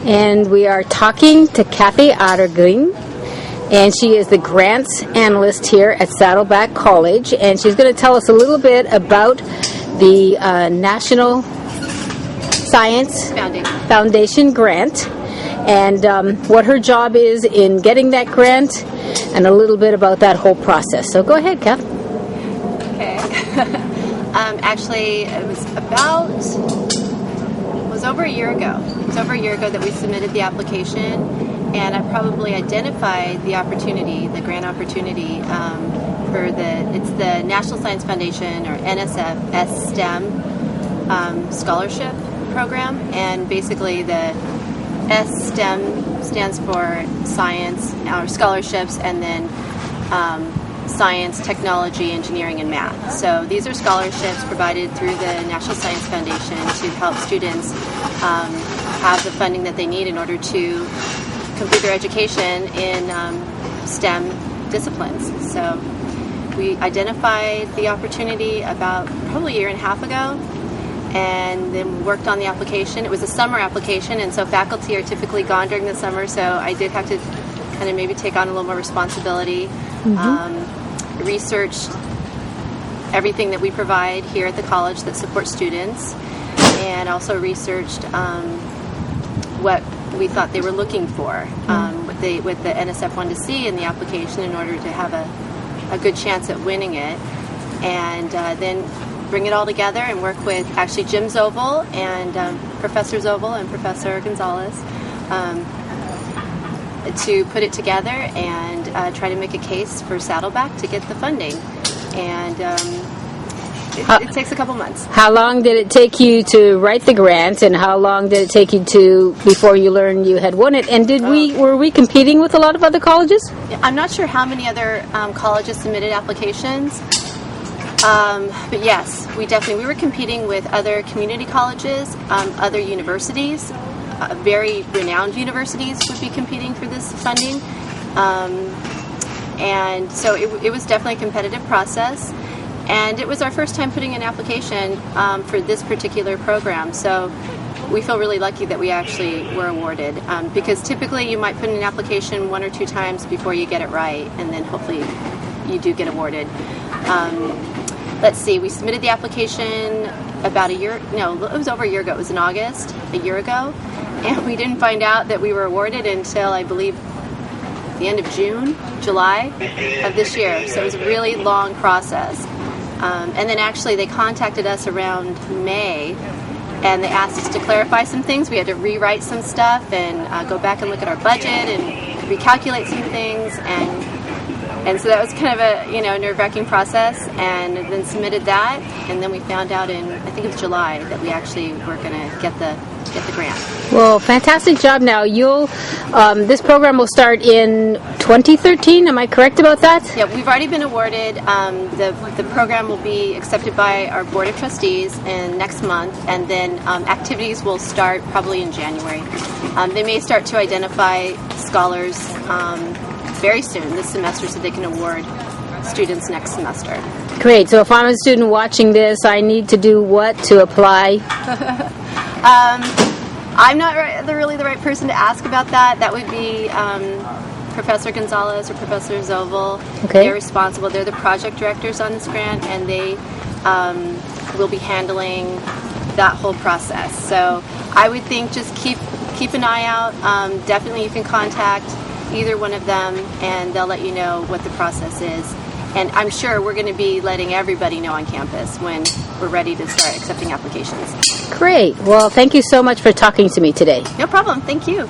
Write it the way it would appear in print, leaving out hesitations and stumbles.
And we are talking to Kathy Arreguin, and she is the Grants Analyst here at Saddleback College, and she's going to tell us a little bit about the National Science Foundation grant and what her job is in getting that grant and a little bit about that whole process. So go ahead, Kath. Okay. Actually, it was over a year ago. It was over a year ago that we submitted the application, and I probably identified the opportunity, the grant opportunity, it's the National Science Foundation, or NSF, STEM scholarship program, and basically the STEM stands for science, or scholarships, and then science, technology, engineering, and math. So these are scholarships provided through the National Science Foundation to help students have the funding that they need in order to complete their education in STEM disciplines. So we identified the opportunity about probably a year and a half ago, and then worked on the application. It was a summer application, and so faculty are typically gone during the summer, so I did have to kind of maybe take on a little more responsibility. Researched everything that we provide here at the college that supports students, and also researched what we thought they were looking for, what the NSF wanted to see in the application in order to have a good chance at winning it, and then bring it all together and work with actually Jim Zoval and Professor Zoval and Professor Gonzalez to put it together and try to make a case for Saddleback to get the funding. And it takes a couple months. How long did it take you to write the grant, and how long did it take you before you learned you had won it? And were we competing with a lot of other colleges? I'm not sure how many other colleges submitted applications. But yes, we were competing with other community colleges, other universities. Very renowned universities would be competing for this funding. And so it was definitely a competitive process. And it was our first time putting an application for this particular program. So we feel really lucky that we actually were awarded. Because typically you might put in an application one or two times before you get it right, and then hopefully you do get awarded. Let's see, we submitted the application it was over a year ago. It was in August, a year ago. And we didn't find out that we were awarded until, I believe, the end of July of this year. So it was a really long process. And then actually they contacted us around May, and they asked us to clarify some things. We had to rewrite some stuff and go back and look at our budget and recalculate some things. And so that was kind of a nerve-wracking process, and then submitted that, and then we found out in, I think it was July, that we actually were going to get the grant. Well, fantastic job. Now this program will start in 2013. Am I correct about that? Yeah, we've already been awarded. The program will be accepted by our Board of Trustees next month, and then activities will start probably in January. They may start to identify scholars very soon this semester, so they can award students next semester. Great. So if I'm a student watching this, I need to do what to apply? I'm not really the right person to ask about that. That would be Professor Gonzalez or Professor Zoval. Okay. They're responsible. They're the project directors on this grant, and they will be handling that whole process. So I would think just keep an eye out. Definitely you can contact either one of them, and they'll let you know what the process is. And I'm sure we're going to be letting everybody know on campus when we're ready to start accepting applications. Great. Well, thank you so much for talking to me today. No problem. Thank you.